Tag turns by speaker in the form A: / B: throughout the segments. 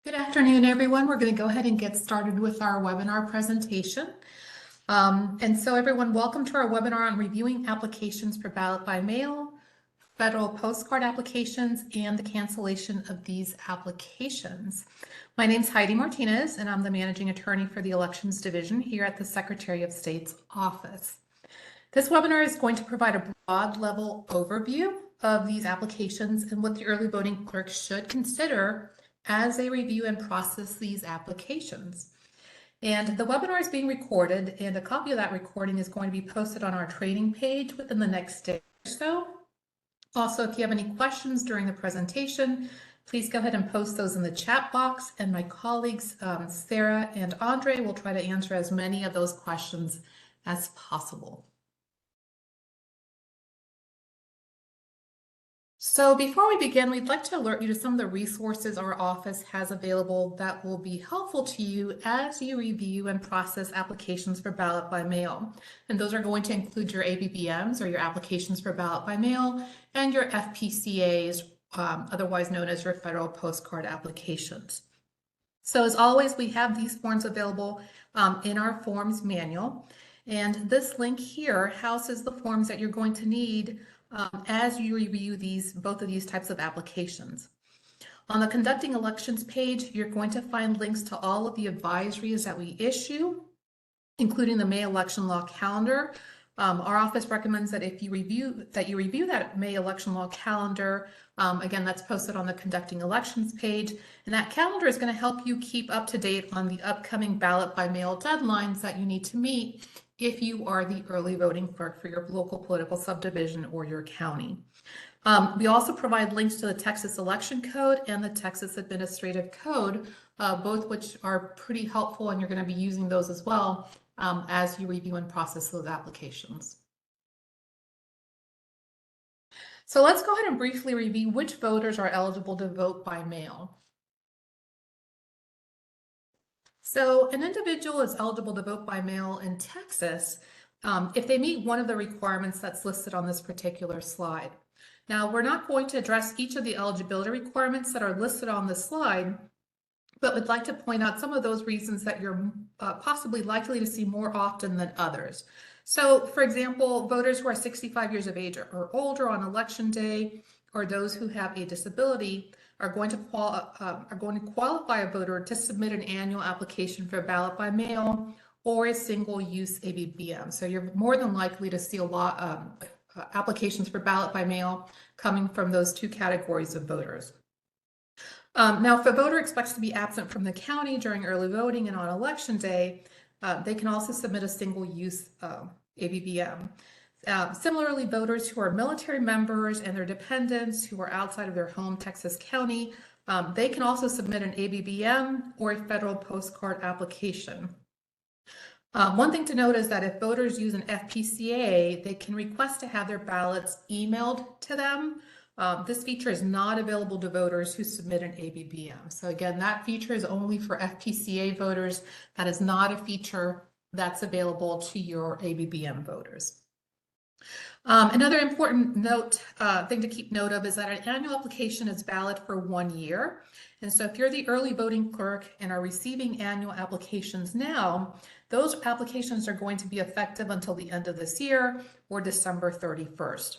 A: Good afternoon, everyone. We're going to go ahead and get started with our webinar presentation. Everyone, welcome to our webinar on reviewing applications for ballot by mail, federal postcard applications, and the cancellation of these applications. My name is Heidi Martinez, and I'm the Managing Attorney for the Elections Division here at the Secretary of State's office. This webinar is going to provide a broad level overview of these applications and what the early voting clerk should consider as they review and process these applications. And the webinar is being recorded, and a copy of that recording is going to be posted on our training page within the next day or so. Also, if you have any questions during the presentation, please go ahead and post those in the chat box, and my colleagues Sarah and Andre will try to answer as many of those questions as possible. So before we begin, we'd like to alert you to some of the resources our office has available that will be helpful to you as you review and process applications for ballot by mail. And those are going to include your ABBMs, or your applications for ballot by mail, and your FPCAs, otherwise known as your federal postcard applications. So as always, we have these forms available in our forms manual. And this link here houses the forms that you're going to need as you review both of these types of applications. On the Conducting Elections page, you're going to find links to all of the advisories that we issue, including the May election law calendar. Our office recommends that you review that May election law calendar. Again, that's posted on the Conducting Elections page, and that calendar is going to help you keep up to date on the upcoming ballot by mail deadlines that you need to meet if you are the early voting clerk for your local political subdivision or your county. We also provide links to the Texas Election Code and the Texas Administrative Code, both which are pretty helpful, and you're going to be using those as well as you review and process those applications. So let's go ahead and briefly review which voters are eligible to vote by mail. So an individual is eligible to vote by mail in Texas if they meet one of the requirements that's listed on this particular slide. Now, we're not going to address each of the eligibility requirements that are listed on the slide, but would like to point out some of those reasons that you're possibly likely to see more often than others. So, for example, voters who are 65 years of age or older on election day, or those who have a disability, are going to qualify a voter to submit an annual application for ballot by mail or a single-use ABBM. So you're more than likely to see a lot of applications for ballot by mail coming from those two categories of voters. Now, if a voter expects to be absent from the county during early voting and on election day, they can also submit a single-use ABBM. Similarly, voters who are military members and their dependents who are outside of their home Texas county, they can also submit an ABBM or a federal postcard application. One thing to note is that if voters use an FPCA, they can request to have their ballots emailed to them. This feature is not available to voters who submit an ABBM. So again, that feature is only for FPCA voters. That is not a feature that's available to your ABBM voters. Another important thing to keep note of is that an annual application is valid for 1 year. And so if you're the early voting clerk and are receiving annual applications now, those applications are going to be effective until the end of this year, or December 31st.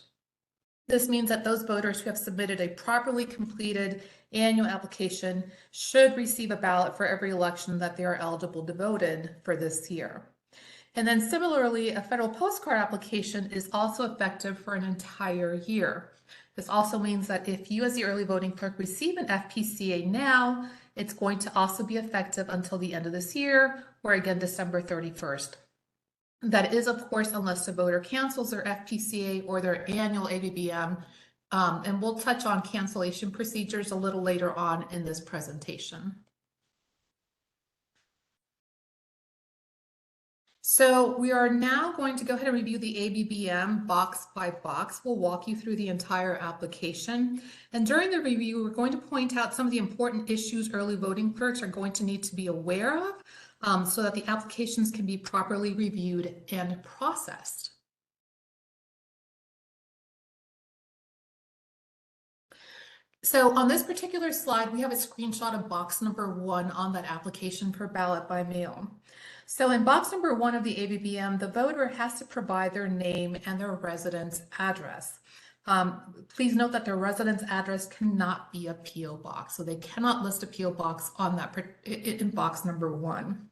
A: This means that those voters who have submitted a properly completed annual application should receive a ballot for every election that they are eligible to vote in for this year. And then similarly, a federal postcard application is also effective for an entire year. This also means that if you as the early voting clerk receive an FPCA now, it's going to also be effective until the end of this year, or again, December 31st. That is, of course, unless the voter cancels their FPCA or their annual ABBM, and we'll touch on cancellation procedures a little later on in this presentation. So we are now going to go ahead and review the ABBM box by box. We'll walk you through the entire application. And during the review, we're going to point out some of the important issues early voting clerks are going to need to be aware of so that the applications can be properly reviewed and processed. So on this particular slide, we have a screenshot of box number 1 on that application for ballot by mail. So in box number 1 of the ABBM, the voter has to provide their name and their residence address. Please note that their residence address cannot be a PO box, so they cannot list a PO box on that in box number 1.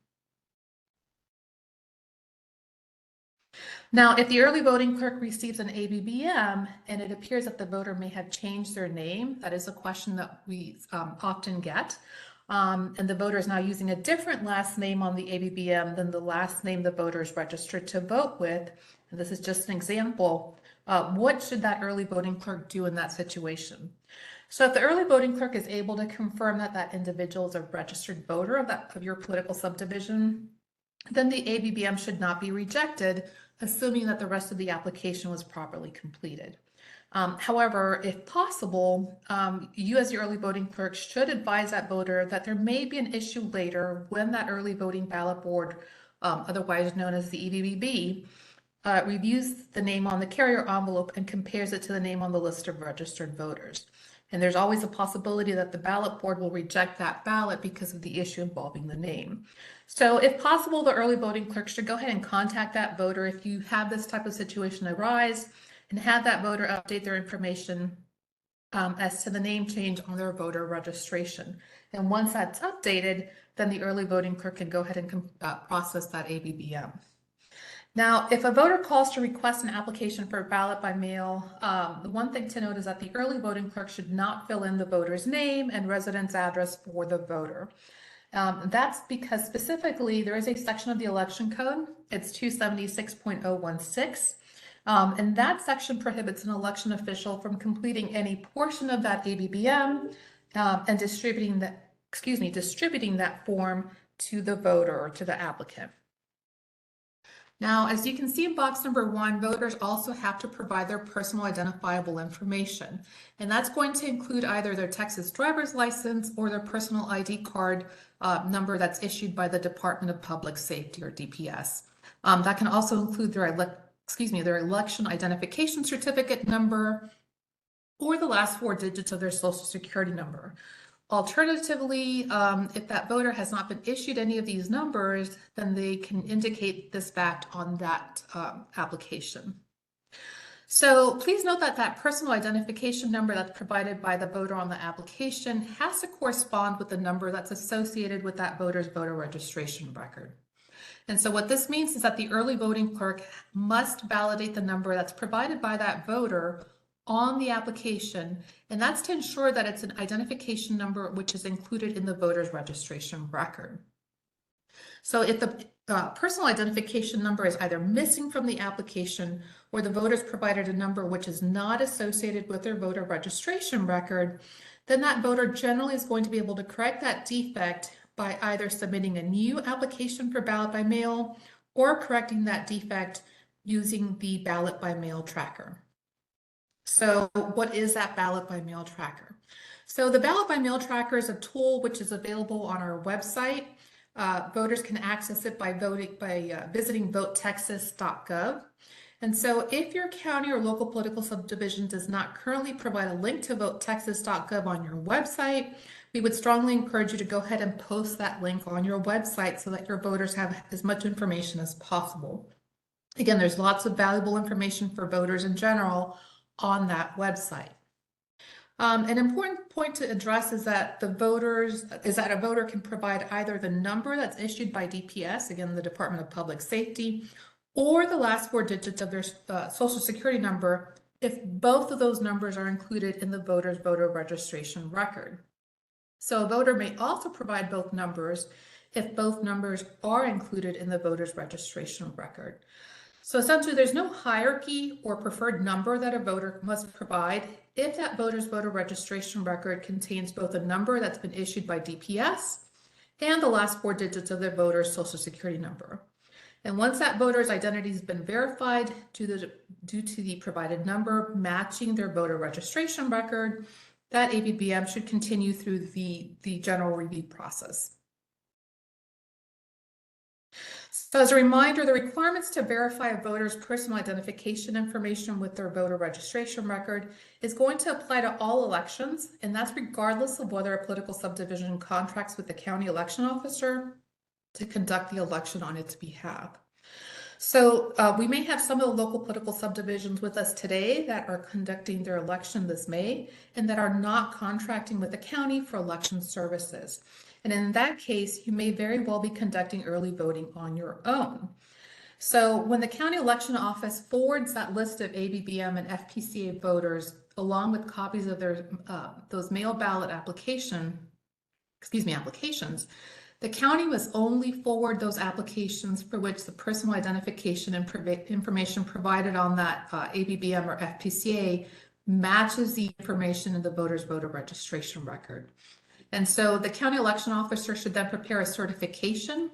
A: Now, if the early voting clerk receives an ABBM and it appears that the voter may have changed their name, that is a question that we often get, and the voter is now using a different last name on the ABBM than the last name the voter is registered to vote with, and this is just an example, what should that early voting clerk do in that situation? So if the early voting clerk is able to confirm that that individual is a registered voter of your political subdivision, then the ABBM should not be rejected, assuming that the rest of the application was properly completed. However, if possible, you as the early voting clerk should advise that voter that there may be an issue later when that early voting ballot board, otherwise known as the EVBB, reviews the name on the carrier envelope and compares it to the name on the list of registered voters. And there's always a possibility that the ballot board will reject that ballot because of the issue involving the name. So if possible, the early voting clerk should go ahead and contact that voter if you have this type of situation arise and have that voter update their information as to the name change on their voter registration. And once that's updated, then the early voting clerk can go ahead and process that ABBM. Now, if a voter calls to request an application for a ballot by mail, the one thing to note is that the early voting clerk should not fill in the voter's name and residence address for the voter. That's because specifically there is a section of the election code, it's 276.016, and that section prohibits an election official from completing any portion of that ABBM and distributing that form to the voter or to the applicant. Now, as you can see in box number 1, voters also have to provide their personal identifiable information, and that's going to include either their Texas driver's license or their personal ID card number that's issued by the Department of Public Safety or DPS. That can also include their election identification certificate number or the last 4 digits of their social security number. Alternatively, if that voter has not been issued any of these numbers, then they can indicate this fact on that application. So please note that that personal identification number that's provided by the voter on the application has to correspond with the number that's associated with that voter's voter registration record. And so what this means is that the early voting clerk must validate the number that's provided by that voter on the application, and that's to ensure that it's an identification number which is included in the voter's registration record. So if the personal identification number is either missing from the application or the voter's provided a number which is not associated with their voter registration record, then that voter generally is going to be able to correct that defect by either submitting a new application for ballot by mail or correcting that defect using the ballot by mail tracker. So what is that ballot by mail tracker? So the ballot by mail tracker is a tool which is available on our website. Voters can access it by visiting votetexas.gov. And so if your county or local political subdivision does not currently provide a link to votetexas.gov on your website, we would strongly encourage you to go ahead and post that link on your website so that your voters have as much information as possible. Again, there's lots of valuable information for voters in general on that website. An important point to address is that a voter can provide either the number that's issued by DPS, again, the Department of Public Safety, or the last 4 digits of their social security number if both of those numbers are included in the voter's voter registration record. So a voter may also provide both numbers if both numbers are included in the voter's registration record. So essentially, there's no hierarchy or preferred number that a voter must provide if that voter's voter registration record contains both a number that's been issued by DPS and the last 4 digits of their voter's social security number. And once that voter's identity has been verified due to the provided number matching their voter registration record, that ABBM should continue through the general review process. So as a reminder, the requirements to verify a voter's personal identification information with their voter registration record is going to apply to all elections, and that's regardless of whether a political subdivision contracts with the county election officer to conduct the election on its behalf. So we may have some of the local political subdivisions with us today that are conducting their election this May and that are not contracting with the county for election services. And in that case, you may very well be conducting early voting on your own. So when the county election office forwards that list of ABBM and FPCA voters along with copies of their those mail ballot applications, the county must only forward those applications for which the personal identification and information provided on that ABBM or FPCA matches the information in the voter's voter registration record. And so the county election officer should then prepare a certification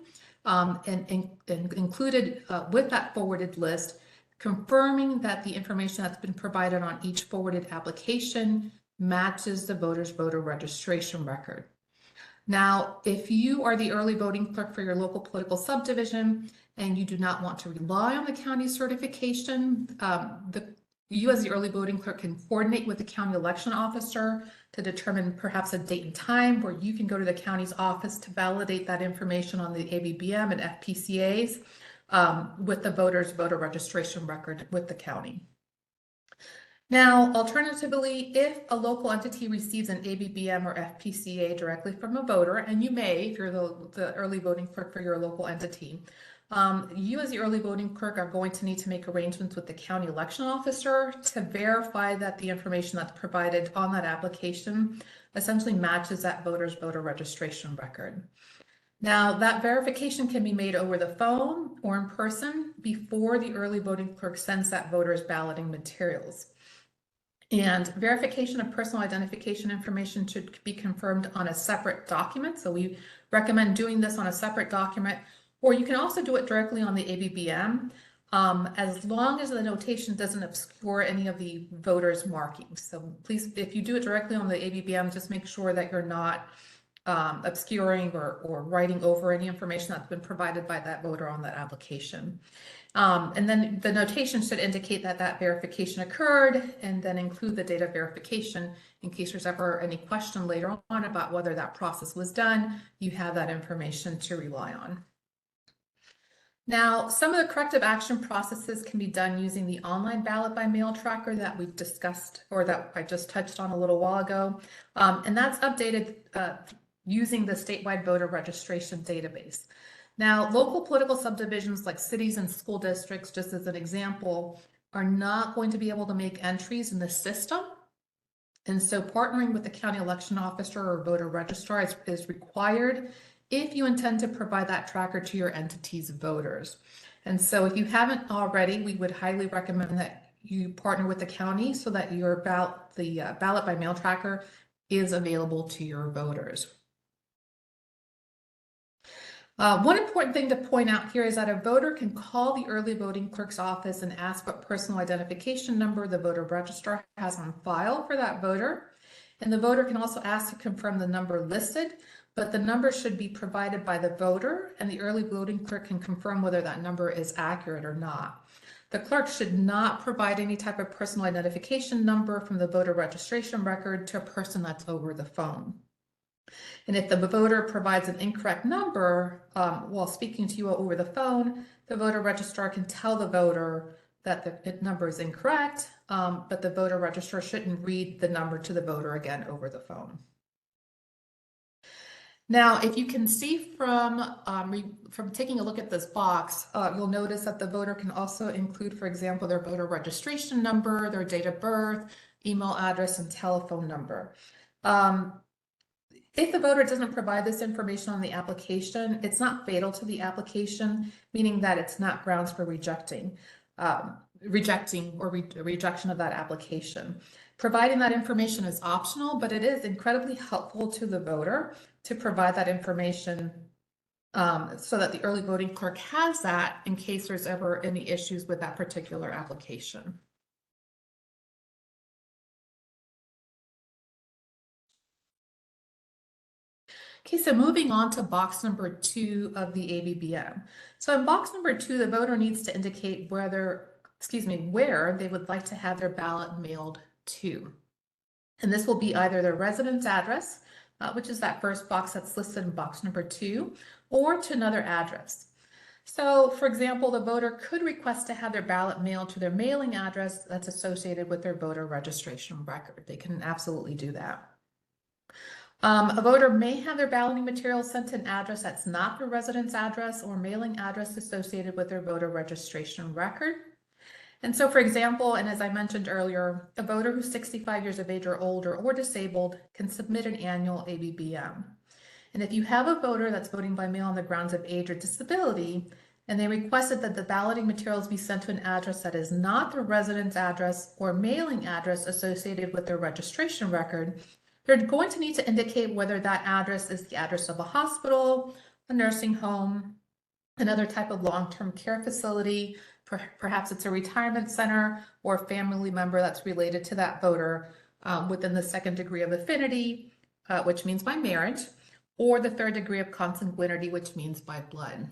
A: and included with that forwarded list, confirming that the information that's been provided on each forwarded application matches the voter's voter registration record. Now, if you are the early voting clerk for your local political subdivision and you do not want to rely on the county certification, you as the early voting clerk can coordinate with the county election officer to determine perhaps a date and time where you can go to the county's office to validate that information on the ABBM and FPCAs with the voter's voter registration record with the county. Now, alternatively, if a local entity receives an ABBM or FPCA directly from a voter, and you may, if you're the early voting clerk for your local entity, you as the early voting clerk are going to need to make arrangements with the county election officer to verify that the information that's provided on that application essentially matches that voter's voter registration record. Now, that verification can be made over the phone or in person before the early voting clerk sends that voter's balloting materials. And verification of personal identification information should be confirmed on a separate document. So we recommend doing this on a separate document, or you can also do it directly on the ABBM, as long as the notation doesn't obscure any of the voter's markings. So please, if you do it directly on the ABBM, just make sure that you're not obscuring or writing over any information that's been provided by that voter on that application. And then the notation should indicate that that verification occurred and then include the date of verification in case there's ever any question later on about whether that process was done. You have that information to rely on. Now, some of the corrective action processes can be done using the online ballot by mail tracker that we've discussed or that I just touched on a little while ago. And that's updated using the statewide voter registration database. Now, local political subdivisions like cities and school districts, just as an example, are not going to be able to make entries in the system. And so partnering with the county election officer or voter registrar is required if you intend to provide that tracker to your entity's voters. And so if you haven't already, we would highly recommend that you partner with the county so that your ballot by mail tracker is available to your voters. One important thing to point out here is that a voter can call the early voting clerk's office and ask what personal identification number the voter registrar has on file for that voter. And the voter can also ask to confirm the number listed, but the number should be provided by the voter, and the early voting clerk can confirm whether that number is accurate or not. The clerk should not provide any type of personal identification number from the voter registration record to a person that's over the phone. And if the voter provides an incorrect number while speaking to you over the phone, the voter registrar can tell the voter that the number is incorrect, but the voter registrar shouldn't read the number to the voter again over the phone. Now, if you can see from taking a look at this box, you'll notice that the voter can also include, for example, their voter registration number, their date of birth, email address, and telephone number. If the voter doesn't provide this information on the application, it's not fatal to the application, meaning that it's not grounds for rejection of that application. Providing that information is optional, but it is incredibly helpful to the voter to provide that information so that the early voting clerk has that in case there's ever any issues with that particular application. Okay, so moving on to box number 2 of the ABBM. So in box number 2, the voter needs to indicate where they would like to have their ballot mailed to. And this will be either their residence address, which is that first box that's listed in box number 2, or to another address. So, for example, the voter could request to have their ballot mailed to their mailing address that's associated with their voter registration record. They can absolutely do that. A voter may have their balloting materials sent to an address that's not their residence address or mailing address associated with their voter registration record. And so, for example, and as I mentioned earlier, a voter who's 65 years of age or older or disabled can submit an annual ABBM. And if you have a voter that's voting by mail on the grounds of age or disability, and they requested that the balloting materials be sent to an address that is not their residence address or mailing address associated with their registration record, they're going to need to indicate whether that address is the address of a hospital, a nursing home, another type of long-term care facility, perhaps it's a retirement center or a family member that's related to that voter within the second degree of affinity, which means by marriage, or the third degree of consanguinity, which means by blood.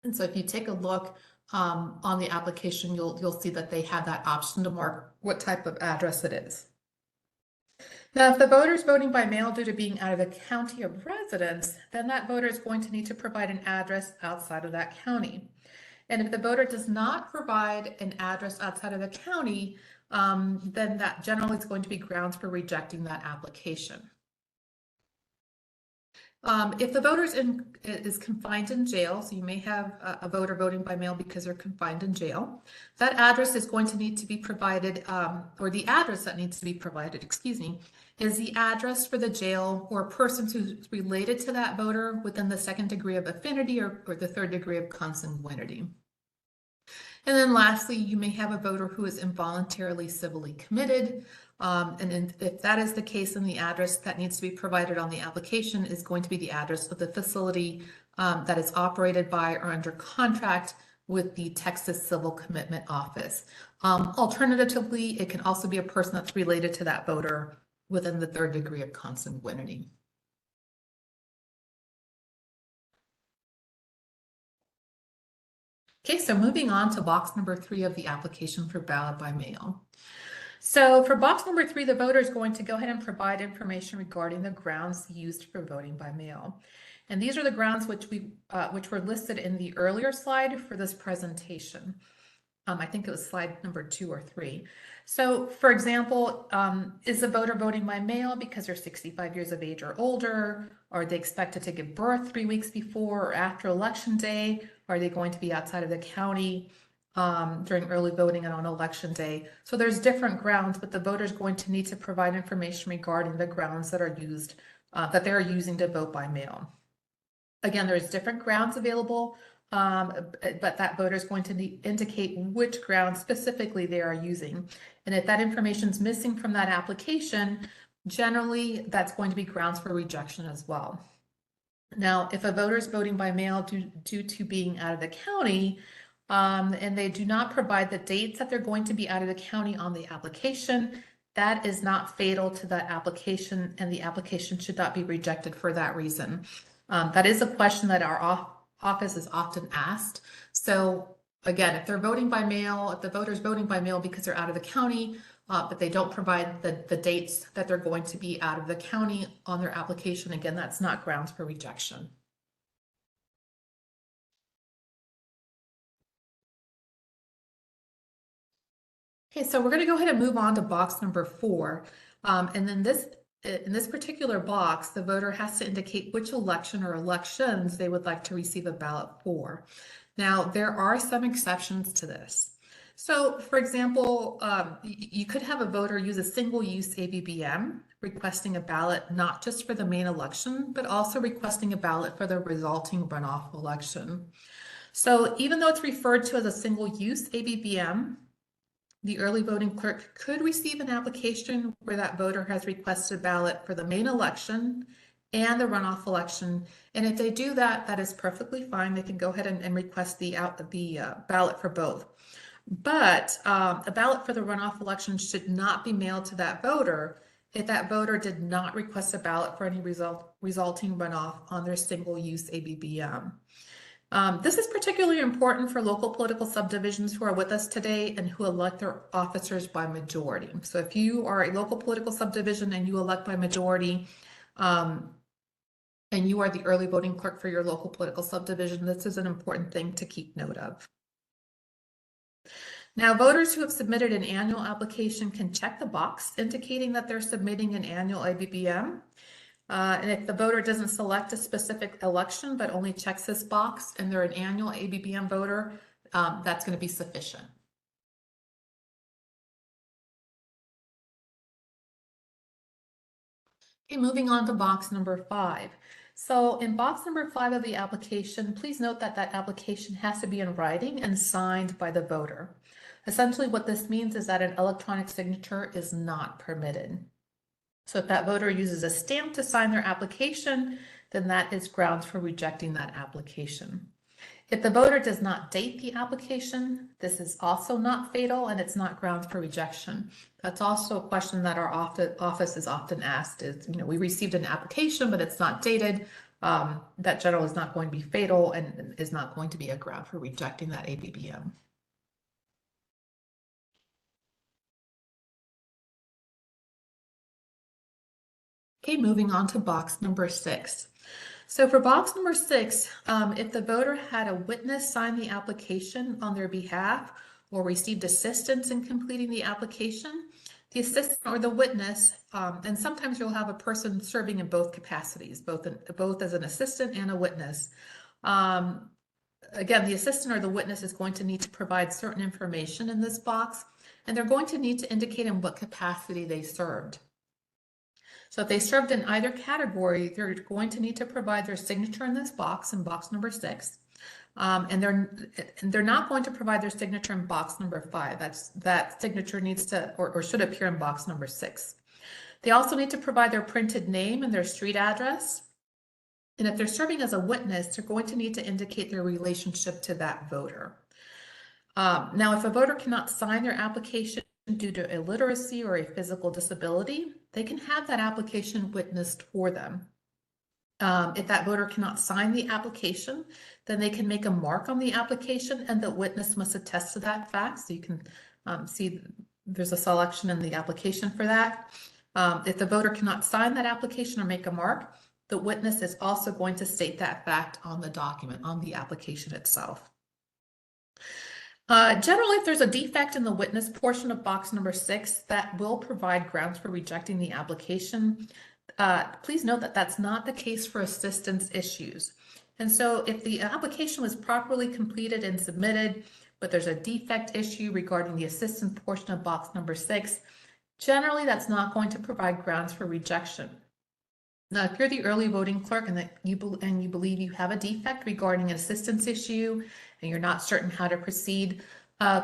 A: And so if you take a look on the application, you'll see that they have that option to mark what type of address it is. Now, if the voter is voting by mail due to being out of the county of residence, then that voter is going to need to provide an address outside of that county. And if the voter does not provide an address outside of the county, then that generally is going to be grounds for rejecting that application. If the voter is confined in jail, so you may have a voter voting by mail because they're confined in jail, that address is going to need to be provided, or the address that needs to be provided, is the address for the jail or person who's related to that voter within the second degree of affinity or the third degree of consanguinity. And then lastly, you may have a voter who is involuntarily civilly committed. And if that is the case, then the address that needs to be provided on the application is going to be the address of the facility that is operated by or under contract with the Texas Civil Commitment Office. Alternatively, it can also be a person that's related to that voter within the third degree of consanguinity. Okay, so moving on to box number 3 of the application for ballot by mail. So for box number 3, the voter is going to go ahead and provide information regarding the grounds used for voting by mail. And these are the grounds which were listed in the earlier slide for this presentation. I think it was slide number 2 or 3. So for example, is the voter voting by mail because they're 65 years of age or older? Are they expected to give birth 3 weeks before or after election day? Are they going to be outside of the county during early voting and on election day? So there's different grounds, but the voter is going to need to provide information regarding the grounds that are used, that they're using to vote by mail. Again, there's different grounds available, but that voter is going to indicate which grounds specifically they are using. And if that information is missing from that application, generally that's going to be grounds for rejection as well. Now, if a voter is voting by mail due to being out of the county, and they do not provide the dates that they're going to be out of the county on the application, that is not fatal to that application, and the application should not be rejected for that reason. That is a question that our office is often asked. So again, if they're voting by mail, if the voter's voting by mail because they're out of the county, but they don't provide the dates that they're going to be out of the county on their application, again, that's not grounds for rejection. Okay, so we're going to go ahead and move on to box number 4. And then in this particular box, the voter has to indicate which election or elections they would like to receive a ballot for. Now, there are some exceptions to this. So, for example, you could have a voter use a single-use ABBM requesting a ballot not just for the main election, but also requesting a ballot for the resulting runoff election. So even though it's referred to as a single-use ABBM, the early voting clerk could receive an application where that voter has requested a ballot for the main election and the runoff election. And if they do that, that is perfectly fine. They can go ahead and request the ballot for both. But a ballot for the runoff election should not be mailed to that voter if that voter did not request a ballot for any resulting runoff on their single-use ABBM. This is particularly important for local political subdivisions who are with us today and who elect their officers by majority. So if you are a local political subdivision and you elect by majority, and you are the early voting clerk for your local political subdivision, this is an important thing to keep note of. Now, voters who have submitted an annual application can check the box indicating that they're submitting an annual ABBM. And if the voter doesn't select a specific election, but only checks this box and they're an annual ABBM voter, that's going to be sufficient. Okay, moving on to box number 5. So in box number 5 of the application, please note that that application has to be in writing and signed by the voter. Essentially, what this means is that an electronic signature is not permitted. So if that voter uses a stamp to sign their application, then that is grounds for rejecting that application. If the voter does not date the application, this is also not fatal and it's not grounds for rejection. That's also a question that our office is often asked is, we received an application, but it's not dated. That generally is not going to be fatal and is not going to be a ground for rejecting that ABBM. Okay, moving on to box number 6. So for box number 6, if the voter had a witness sign the application on their behalf or received assistance in completing the application, the assistant or the witness, and sometimes you'll have a person serving in both capacities, both as an assistant and a witness. Again, the assistant or the witness is going to need to provide certain information in this box, and they're going to need to indicate in what capacity they served. So if they served in either category, they're going to need to provide their signature in this box, in box number 6. And they're not going to provide their signature in box number 5. That signature needs to or should appear in box number 6. They also need to provide their printed name and their street address. And if they're serving as a witness, they're going to need to indicate their relationship to that voter. Now, if a voter cannot sign their application due to illiteracy or a physical disability, they can have that application witnessed for them. If that voter cannot sign the application, then they can make a mark on the application and the witness must attest to that fact. So you can see there's a selection in the application for that. If the voter cannot sign that application or make a mark, the witness is also going to state that fact on the document, on the application itself. Generally, if there's a defect in the witness portion of box number 6, that will provide grounds for rejecting the application. Please note that that's not the case for assistance issues. And so if the application was properly completed and submitted, but there's a defect issue regarding the assistance portion of box number 6, generally that's not going to provide grounds for rejection. Now, if you're the early voting clerk and you believe you have a defect regarding an assistance issue and you're not certain how to proceed,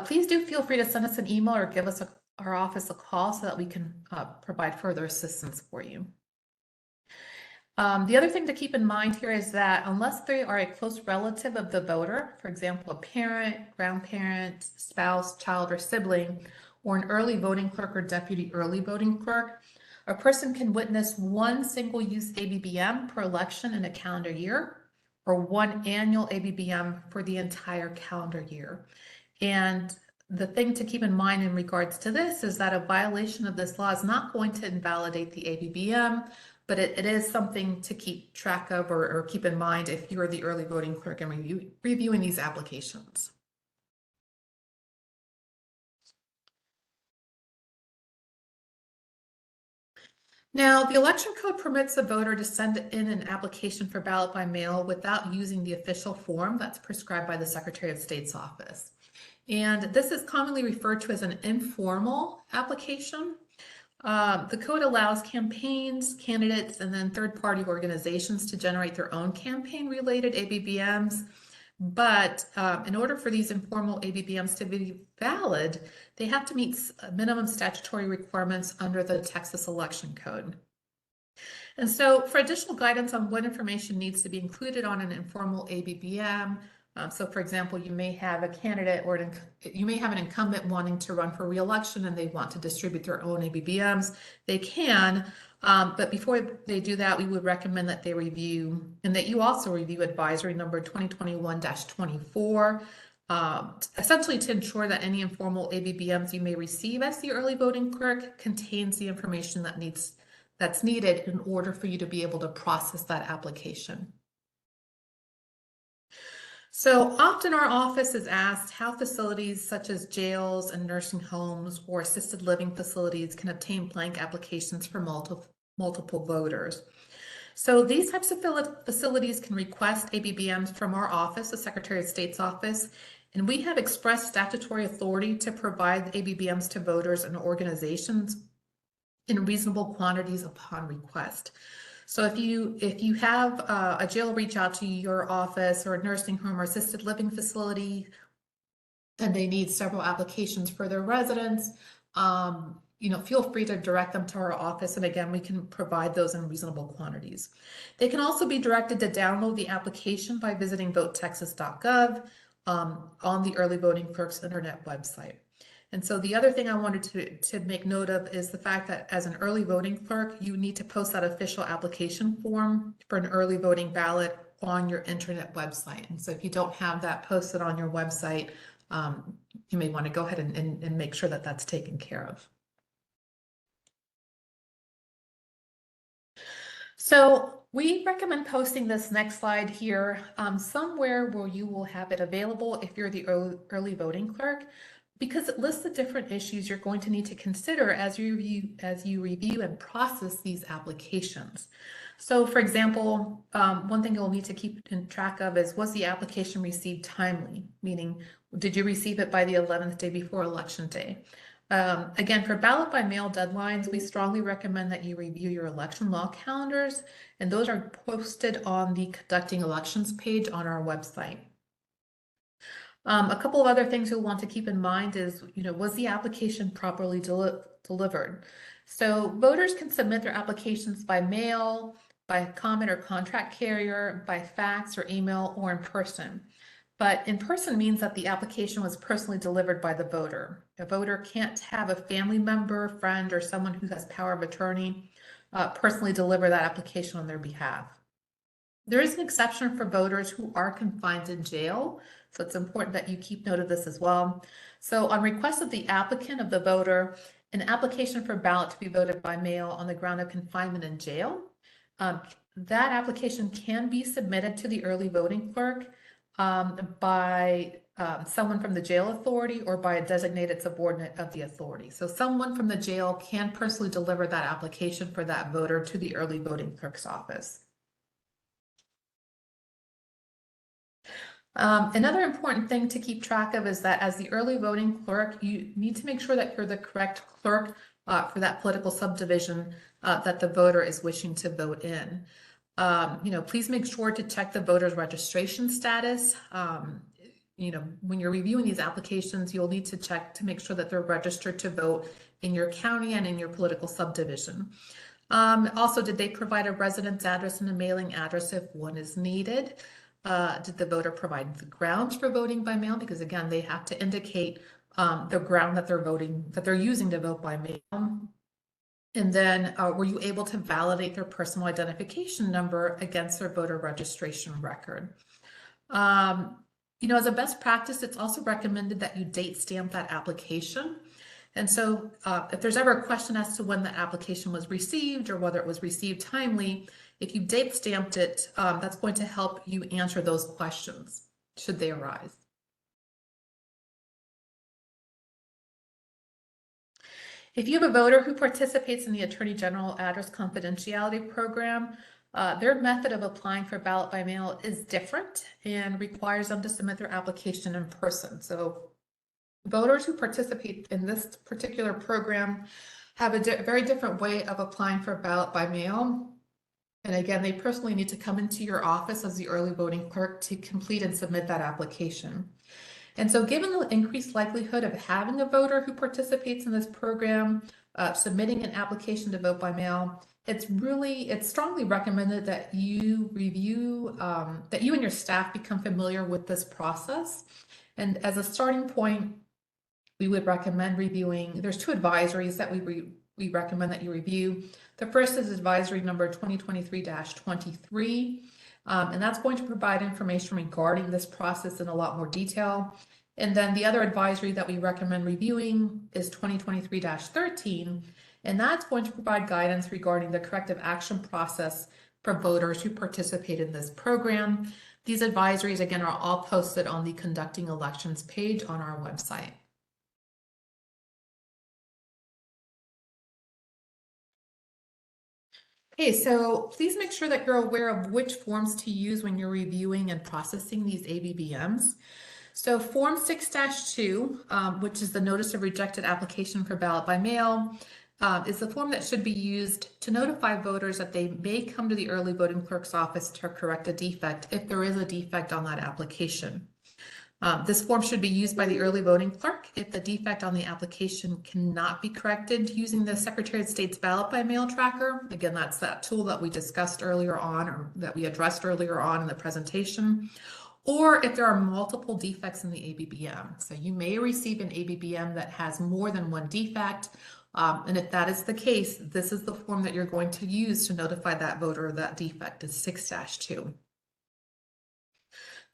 A: please do feel free to send us an email or give us our office a call so that we can provide further assistance for you. The other thing to keep in mind here is that unless they are a close relative of the voter, for example, a parent, grandparent, spouse, child, or sibling, or an early voting clerk or deputy early voting clerk, a person can witness one single-use ABBM per election in a calendar year, or one annual ABBM for the entire calendar year. And the thing to keep in mind in regards to this is that a violation of this law is not going to invalidate the ABBM, but it is something to keep track of or keep in mind if you're the early voting clerk and reviewing these applications. Now, the election code permits a voter to send in an application for ballot by mail without using the official form that's prescribed by the Secretary of State's office. And this is commonly referred to as an informal application. The code allows campaigns, candidates, and then third-party organizations to generate their own campaign-related ABBMs. But in order for these informal ABBMs to be valid, they have to meet minimum statutory requirements under the Texas Election Code. And so for additional guidance on what information needs to be included on an informal ABBM, So for example, you may have a candidate or you may have an incumbent wanting to run for re-election and they want to distribute their own ABBMs. They can, but before they do that, we would recommend that they review and that you also review advisory number 2021-24, essentially to ensure that any informal ABBMs you may receive as the early voting clerk contains the information that's needed in order for you to be able to process that application. So often our office is asked how facilities such as jails and nursing homes or assisted living facilities can obtain blank applications for multiple voters. So these types of facilities can request ABBMs from our office, the Secretary of State's office, and we have expressed statutory authority to provide ABBMs to voters and organizations in reasonable quantities upon request. So if you have a jail reach out to your office or a nursing home or assisted living facility and they need several applications for their residents, feel free to direct them to our office. And again, we can provide those in reasonable quantities. They can also be directed to download the application by visiting votetexas.gov on the early voting clerk's internet website. And so the other thing I wanted to make note of is the fact that as an early voting clerk, you need to post that official application form for an early voting ballot on your internet website. And so if you don't have that posted on your website, you may want to go ahead and make sure that that's taken care of. So we recommend posting this next slide here somewhere where you will have it available if you're the early voting clerk, because it lists the different issues you're going to need to consider as you review and process these applications. So for example, one thing you'll need to keep in track of is, was the application received timely? Meaning, did you receive it by the 11th day before election day? Again, for ballot by mail deadlines, we strongly recommend that you review your election law calendars, and those are posted on the Conducting Elections page on our website. A couple of other things you'll want to keep in mind is, was the application properly delivered? So voters can submit their applications by mail, by comment or contract carrier, by fax or email, or in person. But in person means that the application was personally delivered by the voter. A voter can't have a family member, friend, or someone who has power of attorney personally deliver that application on their behalf. There is an exception for voters who are confined in jail, so it's important that you keep note of this as well. So on request of the applicant of the voter, an application for ballot to be voted by mail on the ground of confinement in jail, that application can be submitted to the early voting clerk by someone from the jail authority or by a designated subordinate of the authority. So someone from the jail can personally deliver that application for that voter to the early voting clerk's office. Another important thing to keep track of is that as the early voting clerk, you need to make sure that you're the correct clerk for that political subdivision that the voter is wishing to vote in. Please make sure to check the voter's registration status. When you're reviewing these applications, you'll need to check to make sure that they're registered to vote in your county and in your political subdivision. Also, did they provide a residence address and a mailing address if one is needed? Did the voter provide the grounds for voting by mail? Because again, they have to indicate the ground that they're using to vote by mail. And then were you able to validate their personal identification number against their voter registration record? As a best practice, it's also recommended that you date stamp that application. And so if there's ever a question as to when the application was received or whether it was received timely, if you date stamped it, that's going to help you answer those questions should they arise. If you have a voter who participates in the Attorney General Address Confidentiality Program, their method of applying for ballot by mail is different and requires them to submit their application in person. So voters who participate in this particular program have a very different way of applying for ballot by mail. And again, they personally need to come into your office as the early voting clerk to complete and submit that application. And so given the increased likelihood of having a voter who participates in this program, submitting an application to vote by mail it's strongly recommended that you review, that you and your staff become familiar with this process. And as a starting point, we would recommend reviewing, there's two advisories that we recommend that you review. The first is advisory number 2023-23, and that's going to provide information regarding this process in a lot more detail. And then the other advisory that we recommend reviewing is 2023-13, and that's going to provide guidance regarding the corrective action process for voters who participate in this program. These advisories, again, are all posted on the Conducting Elections page on our website. Okay, so please make sure that you're aware of which forms to use when you're reviewing and processing these ABBMs. So Form 6-2, which is the Notice of Rejected Application for Ballot by Mail, is the form that should be used to notify voters that they may come to the early voting clerk's office to correct a defect if there is a defect on that application. This form should be used by the early voting clerk if the defect on the application cannot be corrected using the Secretary of State's ballot by mail tracker. Again, that's that tool that we discussed earlier on, or that we addressed earlier on in the presentation, or if there are multiple defects in the ABBM. So you may receive an ABBM that has more than one defect. And if that is the case, this is the form that you're going to use to notify that voter that defect is 6-2.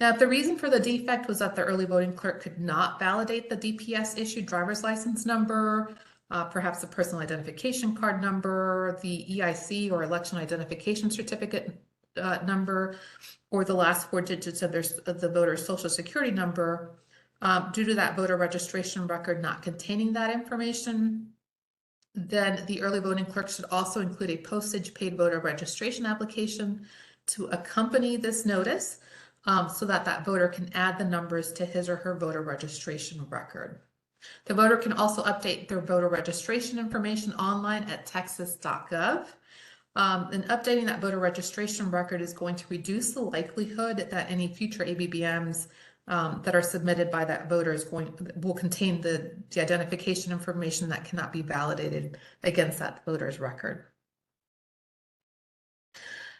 A: Now, if the reason for the defect was that the early voting clerk could not validate the DPS issued driver's license number, perhaps the personal identification card number, the EIC or election identification certificate number, or the last four digits of the voter's social security number, due to that voter registration record not containing that information, then the early voting clerk should also include a postage paid voter registration application to accompany this notice, so that that voter can add the numbers to his or her voter registration record. The voter can also update their voter registration information online at texas.gov. And updating that voter registration record is going to reduce the likelihood that any future ABBMs that are submitted by that voter will contain the identification information that cannot be validated against that voter's record.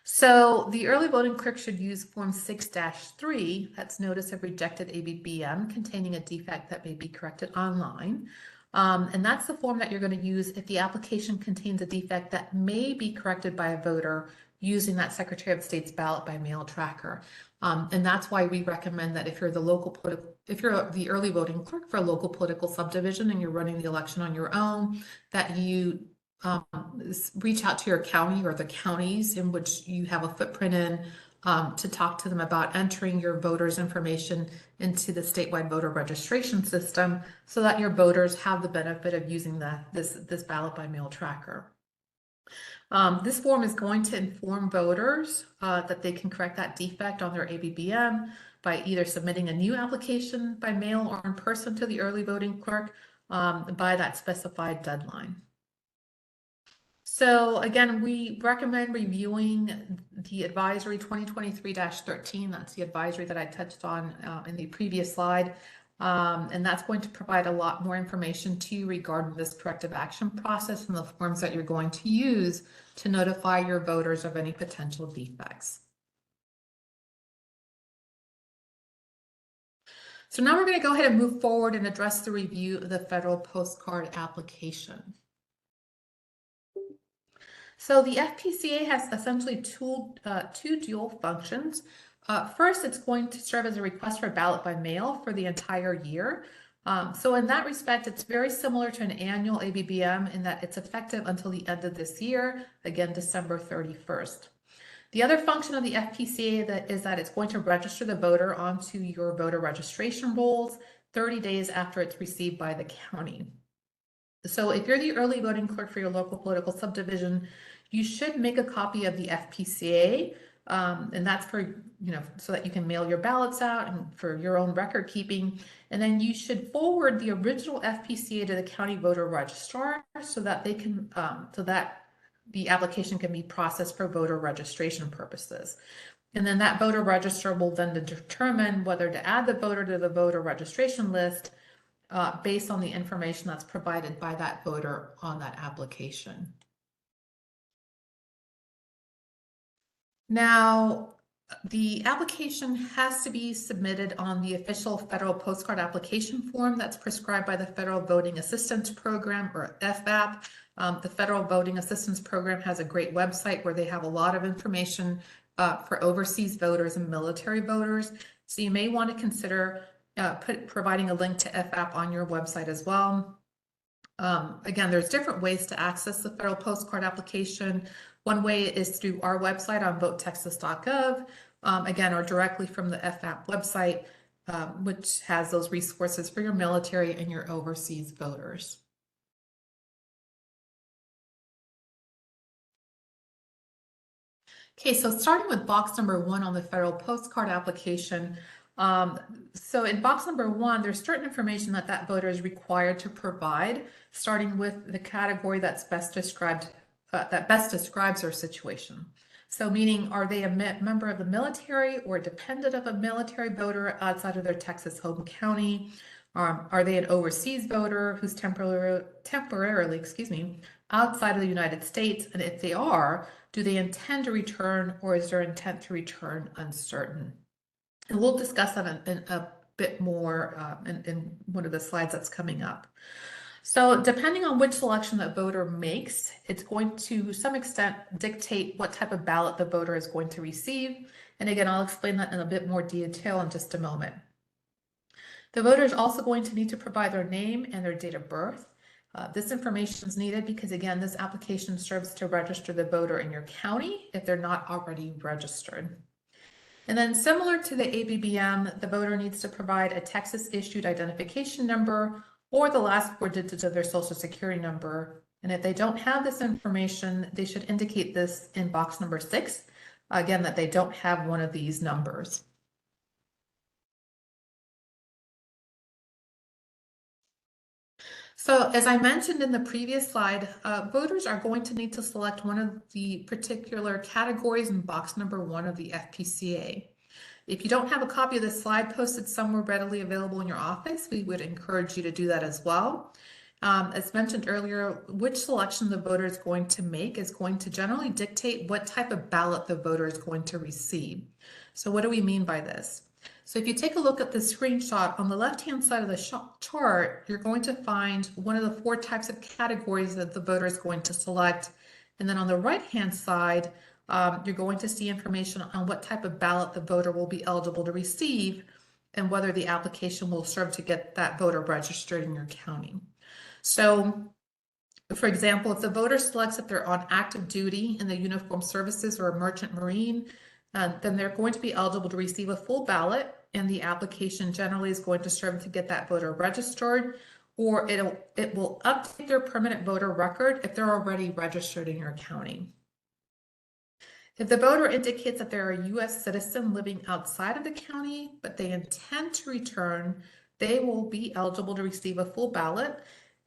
A: So the early voting clerk should use Form 6-3, that's Notice of Rejected ABBM, containing a defect that may be corrected online. And that's the form that you're going to use if the application contains a defect that may be corrected by a voter using that Secretary of State's ballot by mail tracker. And that's why we recommend that if you're the early voting clerk for a local political subdivision and you're running the election on your own, that you reach out to your county or the counties in which you have a footprint in, to talk to them about entering your voters' information into the statewide voter registration system so that your voters have the benefit of using this ballot by mail tracker. This form is going to inform voters that they can correct that defect on their ABBM by either submitting a new application by mail or in person to the early voting clerk by that specified deadline. So again, we recommend reviewing the advisory 2023-13. That's the advisory that I touched on in the previous slide. And that's going to provide a lot more information to you regarding this corrective action process and the forms that you're going to use to notify your voters of any potential defects. So now we're going to go ahead and move forward and address the review of the federal postcard application. So the FPCA has essentially two dual functions. First, it's going to serve as a request for ballot by mail for the entire year. So in that respect, it's very similar to an annual ABBM in that it's effective until the end of this year, again, December 31st. The other function of the FPCA is that it's going to register the voter onto your voter registration rolls 30 days after it's received by the county. So if you're the early voting clerk for your local political subdivision, you should make a copy of the FPCA, and that's for, so that you can mail your ballots out and for your own record keeping. And then you should forward the original FPCA to the county voter registrar so that they can, so that the application can be processed for voter registration purposes. And then that voter registrar will then determine whether to add the voter to the voter registration list based on the information that's provided by that voter on that application. Now, the application has to be submitted on the official federal postcard application form that's prescribed by the Federal Voting Assistance Program, or FVAP. The Federal Voting Assistance Program has a great website where they have a lot of information for overseas voters and military voters. So you may want to consider providing a link to FVAP on your website as well. Again, there's different ways to access the federal postcard application. One way is through our website on votetexas.gov, again, or directly from the FAP website, which has those resources for your military and your overseas voters. Okay, so starting with box number 1 on the federal postcard application. So in box number 1, there's certain information that voter is required to provide, starting with the category that's best described, that best describes their situation. So meaning, are they a member of the military or dependent of a military voter outside of their Texas home county? Are they an overseas voter who's temporarily, outside of the United States? And if they are, do they intend to return, or is their intent to return uncertain? And we'll discuss that in a bit more in one of the slides that's coming up. So depending on which selection that voter makes, it's going to some extent dictate what type of ballot the voter is going to receive. And again, I'll explain that in a bit more detail in just a moment. The voter is also going to need to provide their name and their date of birth. This information is needed because, again, this application serves to register the voter in your county if they're not already registered. And then similar to the ABBM, the voter needs to provide a Texas-issued identification number or the last 4 digits of their social security number. And if they don't have this information, they should indicate this in box number 6, again, that they don't have one of these numbers. So as I mentioned in the previous slide, voters are going to need to select one of the particular categories in box number 1 of the FPCA. If you don't have a copy of this slide posted somewhere readily available in your office, we would encourage you to do that as well. As mentioned earlier, which selection the voter is going to make is going to generally dictate what type of ballot the voter is going to receive. So what do we mean by this? So if you take a look at the screenshot on the left-hand side of the chart, you're going to find one of the 4 types of categories that the voter is going to select. And then on the right-hand side, you're going to see information on what type of ballot the voter will be eligible to receive and whether the application will serve to get that voter registered in your county. So, for example, if the voter selects that they're on active duty in the uniformed services or a merchant marine, then they're going to be eligible to receive a full ballot, and the application generally is going to serve to get that voter registered, or it will update their permanent voter record if they're already registered in your county. If the voter indicates that they're a U.S. citizen living outside of the county, but they intend to return, they will be eligible to receive a full ballot.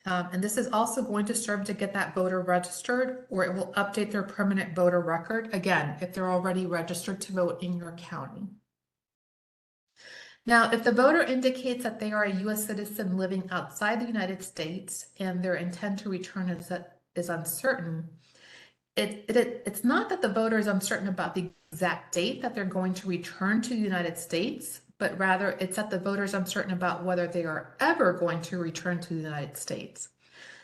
A: And this is also going to serve to get that voter registered, or it will update their permanent voter record, again, if they're already registered to vote in your county. Now, if the voter indicates that they are a U.S. citizen living outside the United States and their intent to return is uncertain, it's not that the voter is uncertain about the exact date that they're going to return to the United States, but rather it's that the voter is uncertain about whether they are ever going to return to the United States.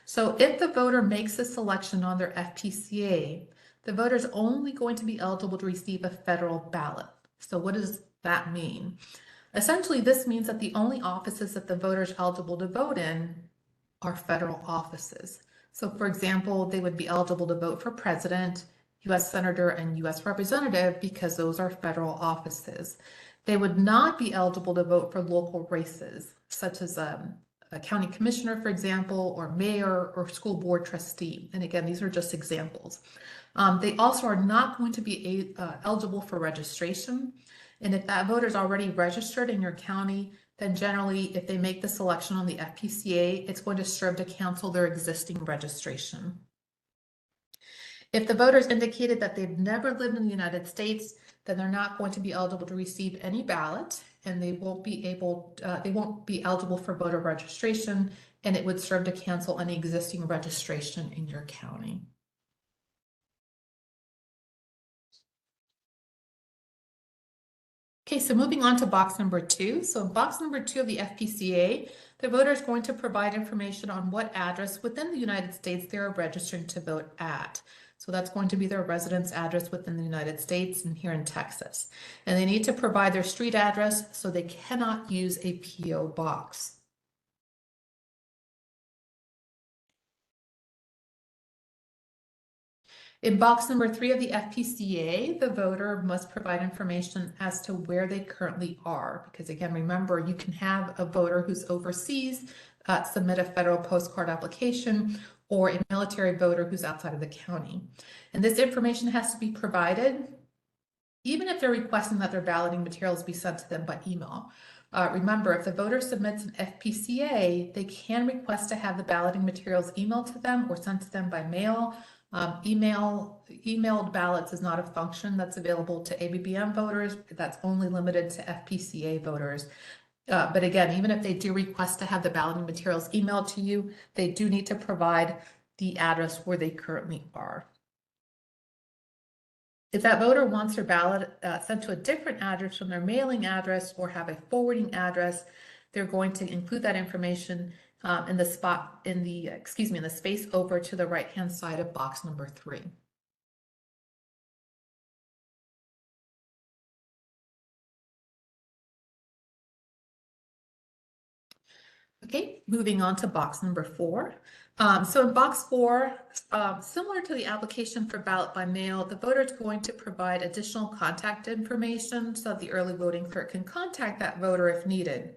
A: So if the voter makes a selection on their FPCA, the voter is only going to be eligible to receive a federal ballot. So what does that mean? Essentially, this means that the only offices that the voter is eligible to vote in are federal offices. So for example, they would be eligible to vote for president, U.S. senator, and U.S. representative because those are federal offices. They would not be eligible to vote for local races, such as a county commissioner, for example, or mayor or school board trustee. And again, these are just examples. They also are not going to be eligible for registration. And if that voter is already registered in your county, then generally, if they make the selection on the FPCA, it's going to serve to cancel their existing registration. If the voters indicated that they've never lived in the United States, then they're not going to be eligible to receive any ballot, and they won't be eligible for voter registration, and it would serve to cancel any existing registration in your county. Okay, so moving on to box number 2. So in box number 2 of the FPCA, the voter is going to provide information on what address within the United States they are registering to vote at. So that's going to be their residence address within the United States and here in Texas. And they need to provide their street address, so they cannot use a PO box. In box number 3 of the FPCA, the voter must provide information as to where they currently are. Because again, remember, you can have a voter who's overseas submit a federal postcard application, or a military voter who's outside of the county. And this information has to be provided even if they're requesting that their balloting materials be sent to them by email. Remember, if the voter submits an FPCA, they can request to have the balloting materials emailed to them or sent to them by mail. Emailed ballots is not a function that's available to ABBM voters. That's only limited to FPCA voters. But again, even if they do request to have the balloting materials emailed to you, they do need to provide the address where they currently are. If that voter wants their ballot sent to a different address from their mailing address or have a forwarding address, they're going to include that information in the space over to the right-hand side of box number 3. Okay, moving on to box number 4. So in box 4, similar to the application for ballot by mail, the voter is going to provide additional contact information so that the early voting clerk can contact that voter if needed.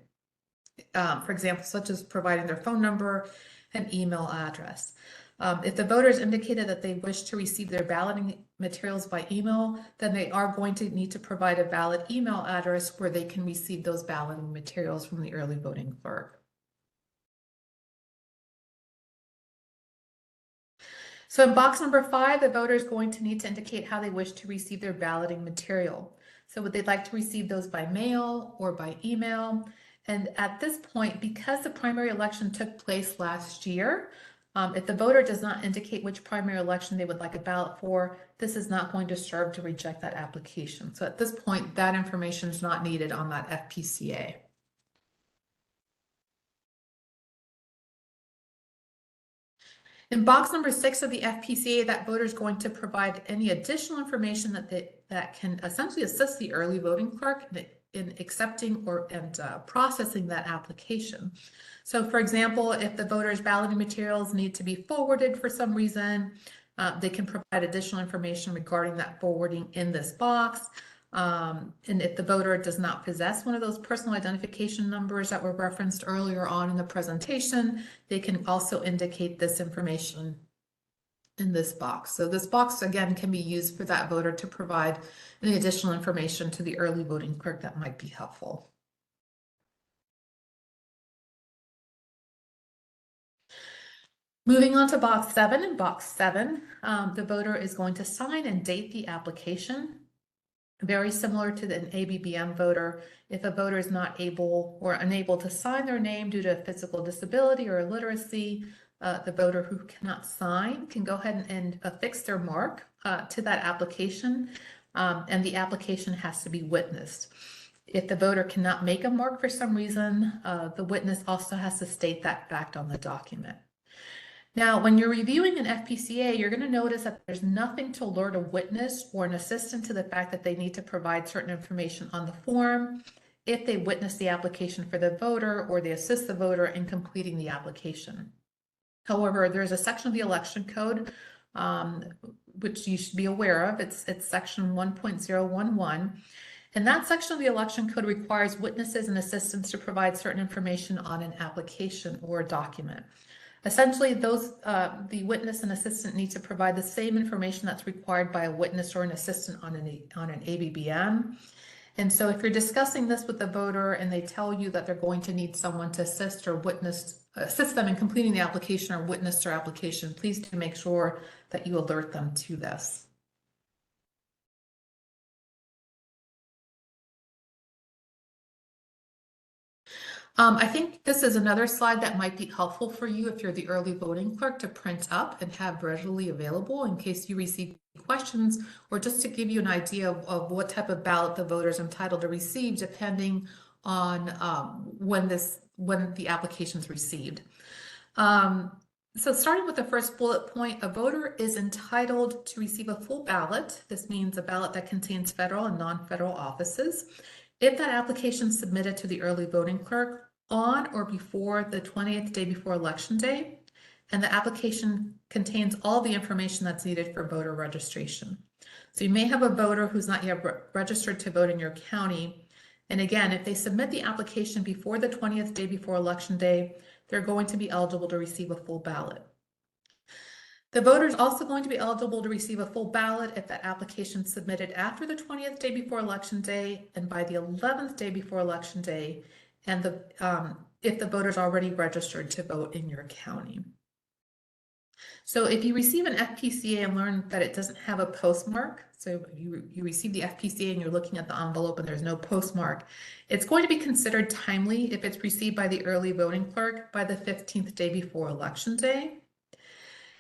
A: For example, such as providing their phone number and email address. If the voters indicated that they wish to receive their balloting materials by email, then they are going to need to provide a valid email address where they can receive those balloting materials from the early voting clerk. So in box number 5, the voter is going to need to indicate how they wish to receive their balloting material. So would they like to receive those by mail or by email? And at this point, because the primary election took place last year, if the voter does not indicate which primary election they would like a ballot for, this is not going to serve to reject that application. So at this point, that information is not needed on that FPCA. In box number 6 of the FPCA, that voter is going to provide any additional information that can essentially assist the early voting clerk in accepting and processing that application. So for example, if the voter's balloting materials need to be forwarded for some reason, they can provide additional information regarding that forwarding in this box. And if the voter does not possess one of those personal identification numbers that were referenced earlier on in the presentation, they can also indicate this information in this box. So this box, again, can be used for that voter to provide any additional information to the early voting clerk that might be helpful. Moving on to box 7. In box 7, the voter is going to sign and date the application. Very similar to an ABBM voter, if a voter is not able or unable to sign their name due to a physical disability or illiteracy, the voter who cannot sign can go ahead and affix their mark to that application, and the application has to be witnessed. If the voter cannot make a mark for some reason, the witness also has to state that fact on the document. Now, when you're reviewing an FPCA, you're going to notice that there's nothing to alert a witness or an assistant to the fact that they need to provide certain information on the form if they witness the application for the voter or they assist the voter in completing the application. However, there's a section of the election code which you should be aware of. It's section 1.011. And that section of the election code requires witnesses and assistants to provide certain information on an application or a document. Essentially, the witness and assistant need to provide the same information that's required by a witness or an assistant on an ABBM. And so if you're discussing this with the voter and they tell you that they're going to need someone to assist them in completing the application or witness their application, please do make sure that you alert them to this. I think this is another slide that might be helpful for you if you're the early voting clerk to print up and have readily available in case you receive questions, or just to give you an idea of what type of ballot the voter is entitled to receive depending on when the application is received. So starting with the first bullet point, a voter is entitled to receive a full ballot. This means a ballot that contains federal and non-federal offices. If that application is submitted to the early voting clerk on or before the 20th day before Election Day, and the application contains all the information that's needed for voter registration. So you may have a voter who's not yet registered to vote in your county. And again, if they submit the application before the 20th day before Election Day, they're going to be eligible to receive a full ballot. The voter is also going to be eligible to receive a full ballot if that application is submitted after the 20th day before Election Day and by the 11th day before Election Day, and if the voter is already registered to vote in your county. So if you receive an FPCA and learn that it doesn't have a postmark, so you receive the FPCA and you're looking at the envelope and there's no postmark, it's going to be considered timely if it's received by the early voting clerk by the 15th day before Election Day.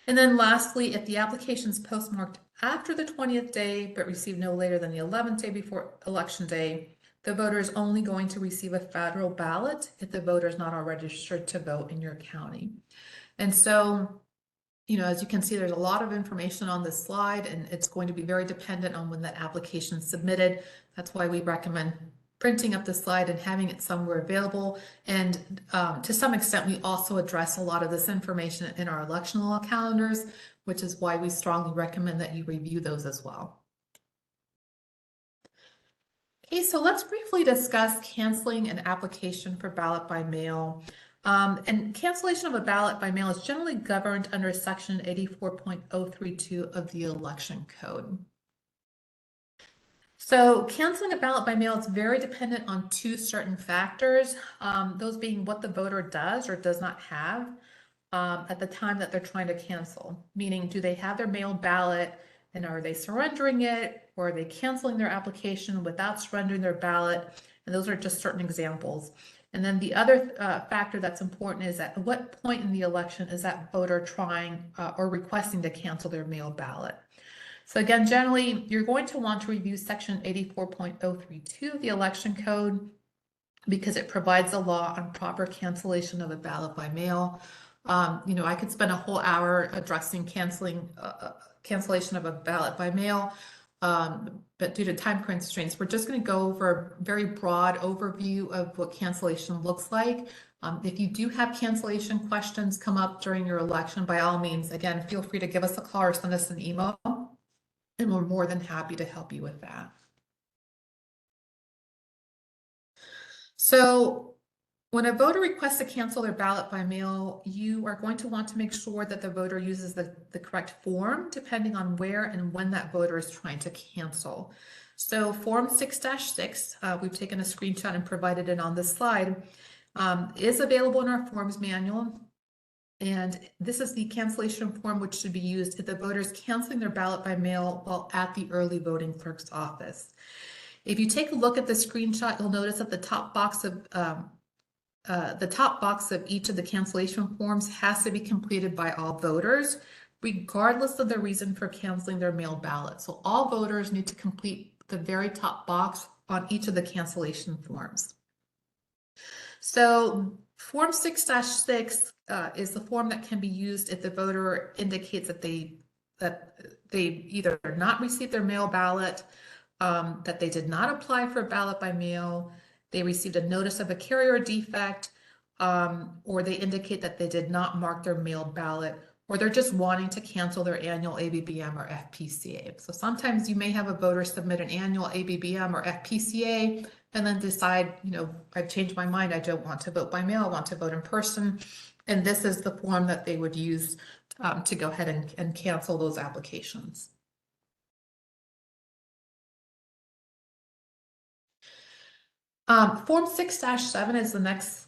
A: And then lastly, if the application is postmarked after the 20th day but received no later than the 11th day before Election Day, the voter is only going to receive a federal ballot if the voter is not already registered to vote in your county. And so, as you can see, there's a lot of information on this slide, and it's going to be very dependent on when that application is submitted. That's why we recommend printing up the slide and having it somewhere available. And to some extent, we also address a lot of this information in our election law calendars, which is why we strongly recommend that you review those as well. Okay, so let's briefly discuss canceling an application for ballot by mail. And cancellation of a ballot by mail is generally governed under Section 84.032 of the Election Code. So canceling a ballot by mail is very dependent on two certain factors, those being what the voter does or does not have at the time that they're trying to cancel, meaning do they have their mailed ballot and are they surrendering it, or are they canceling their application without surrendering their ballot? And those are just certain examples. And then the other factor that's important is at what point in the election is that voter trying or requesting to cancel their mail ballot. So again, generally, you're going to want to review Section 84.032 of the Election Code because it provides a law on proper cancellation of a ballot by mail. I could spend a whole hour addressing cancellation of a ballot by mail. But due to time constraints, we're just going to go over a very broad overview of what cancellation looks like. If you do have cancellation questions come up during your election, by all means, again, feel free to give us a call or send us an email, and we're more than happy to help you with that. So when a voter requests to cancel their ballot by mail, you are going to want to make sure that the voter uses the correct form depending on where and when that voter is trying to cancel. So Form 6-6, we've taken a screenshot and provided it on this slide, is available in our forms manual. And this is the cancellation form which should be used if the voter is canceling their ballot by mail while at the early voting clerk's office. If you take a look at the screenshot, you'll notice that the top box of each of the cancellation forms has to be completed by all voters, regardless of the reason for canceling their mail ballot. So all voters need to complete the very top box on each of the cancellation forms. So Form 6-6 is the form that can be used if the voter indicates that they either not received their mail ballot, that they did not apply for a ballot by mail, they received a notice of a carrier defect, or they indicate that they did not mark their mailed ballot, or they're just wanting to cancel their annual ABBM or FPCA. So sometimes you may have a voter submit an annual ABBM or FPCA and then decide, I've changed my mind, I don't want to vote by mail, I want to vote in person. And this is the form that they would use to go ahead and cancel those applications. Form 6-7 is the next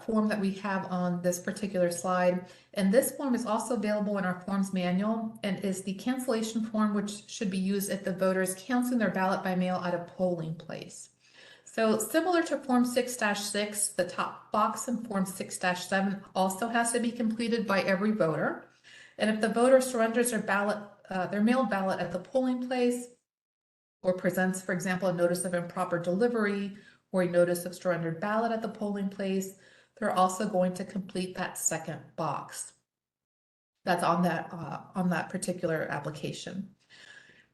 A: form that we have on this particular slide. And this form is also available in our forms manual and is the cancellation form which should be used if the voter is canceling their ballot by mail at a polling place. So similar to Form 6-6, the top box in Form 6-7 also has to be completed by every voter. And if the voter surrenders their ballot, their mailed ballot at the polling place, or presents, for example, a notice of improper delivery or a notice of surrendered ballot at the polling place, they're also going to complete that second box that's on that particular application.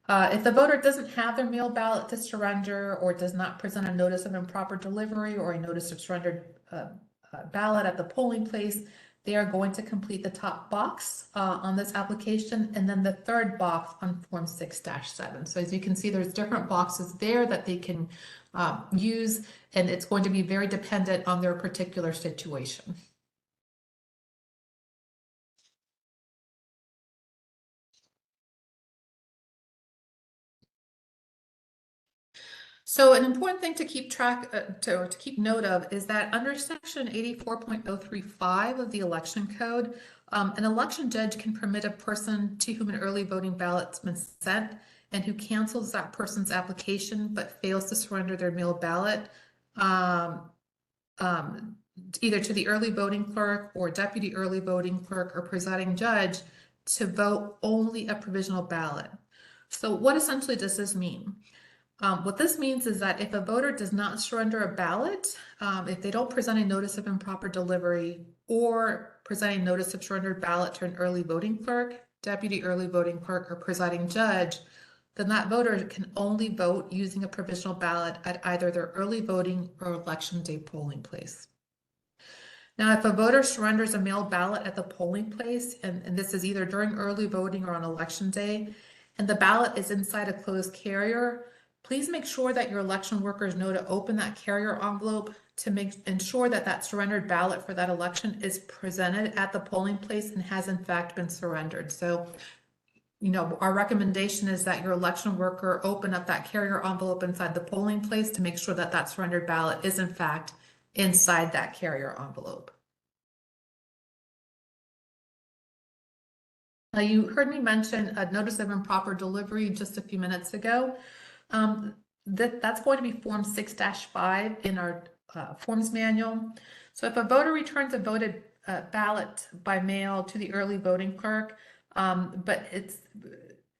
A: If the voter doesn't have their mail ballot to surrender or does not present a notice of improper delivery or a notice of surrendered ballot at the polling place, they are going to complete the top box on this application and then the third box on Form 6-7. So as you can see, there's different boxes there that they can use, and it's going to be very dependent on their particular situation. So an important thing to keep track to keep note of is that under section 84.035 of the election code, an election judge can permit a person to whom an early voting ballot's been sent and who cancels that person's application but fails to surrender their mail ballot either to the early voting clerk or deputy early voting clerk or presiding judge to vote only a provisional ballot. So what essentially does this mean? What this means is that if a voter does not surrender a ballot, if they don't present a notice of improper delivery or present a notice of surrendered ballot to an early voting clerk, deputy early voting clerk, or presiding judge, then that voter can only vote using a provisional ballot at either their early voting or election day polling place. Now, if a voter surrenders a mail ballot at the polling place, and this is either during early voting or on election day, and the ballot is inside a closed carrier, please make sure that your election workers know to open that carrier envelope to ensure that that surrendered ballot for that election is presented at the polling place and has in fact been surrendered. So, our recommendation is that your election worker open up that carrier envelope inside the polling place to make sure that that surrendered ballot is in fact inside that carrier envelope. Now, you heard me mention a notice of improper delivery just a few minutes ago. That's going to be Form 6-5 in our forms manual. So if a voter returns a voted ballot by mail to the early voting clerk, but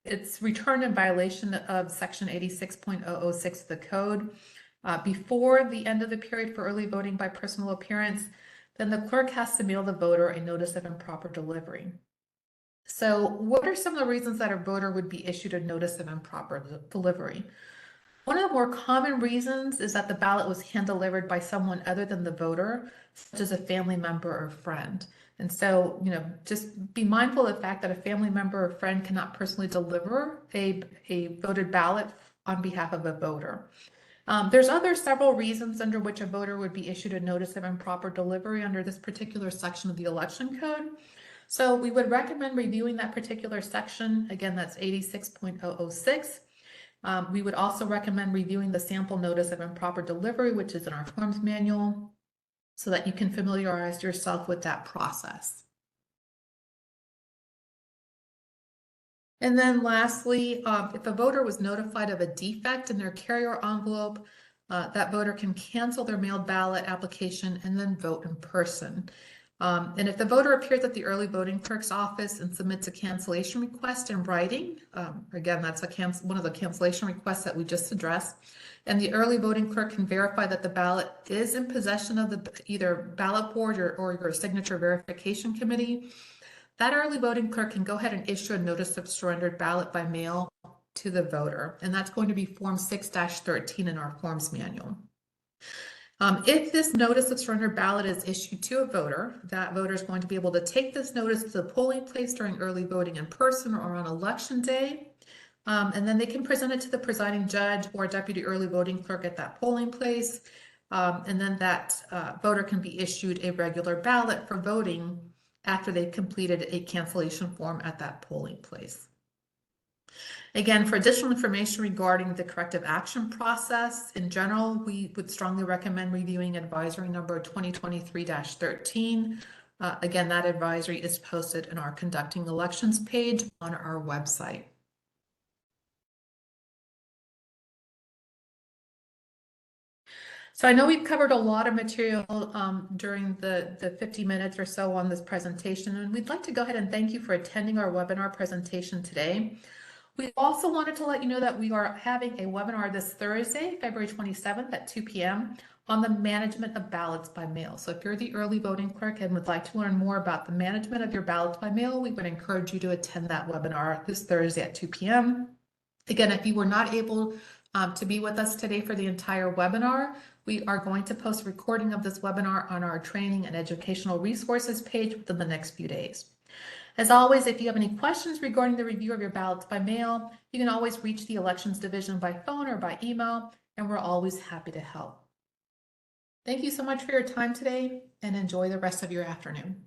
A: it's returned in violation of section 86.006 of the code before the end of the period for early voting by personal appearance, then the clerk has to mail the voter a notice of improper delivery. So what are some of the reasons that a voter would be issued a notice of improper delivery? One of the more common reasons is that the ballot was hand-delivered by someone other than the voter, such as a family member or friend. And so, just be mindful of the fact that a family member or friend cannot personally deliver a voted ballot on behalf of a voter. There's several reasons under which a voter would be issued a notice of improper delivery under this particular section of the election code. So we would recommend reviewing that particular section. Again, that's 86.006. We would also recommend reviewing the sample notice of improper delivery, which is in our forms manual, so that you can familiarize yourself with that process. And then lastly, if a voter was notified of a defect in their carrier envelope, that voter can cancel their mailed ballot application and then vote in person. And if the voter appears at the early voting clerk's office and submits a cancellation request in writing, again, that's one of the cancellation requests that we just addressed, and the early voting clerk can verify that the ballot is in possession of either ballot board or your signature verification committee, that early voting clerk can go ahead and issue a notice of surrendered ballot by mail to the voter, and that's going to be Form 6-13 in our forms manual. If this notice of surrendered ballot is issued to a voter, that voter is going to be able to take this notice to the polling place during early voting in person or on election day, and then they can present it to the presiding judge or deputy early voting clerk at that polling place, and then that voter can be issued a regular ballot for voting after they've completed a cancellation form at that polling place. Again, for additional information regarding the corrective action process, in general, we would strongly recommend reviewing advisory number 2023-13. Again, that advisory is posted in our Conducting Elections page on our website. So I know we've covered a lot of material during the 50 minutes or so on this presentation, and we'd like to go ahead and thank you for attending our webinar presentation today. We also wanted to let you know that we are having a webinar this Thursday, February 27th at 2 p.m. on the management of ballots by mail. So if you're the early voting clerk and would like to learn more about the management of your ballots by mail, we would encourage you to attend that webinar this Thursday at 2 p.m. Again, if you were not able to be with us today for the entire webinar, we are going to post a recording of this webinar on our training and educational resources page within the next few days. As always, if you have any questions regarding the review of your ballots by mail, you can always reach the Elections Division by phone or by email, and we're always happy to help. Thank you so much for your time today, and enjoy the rest of your afternoon.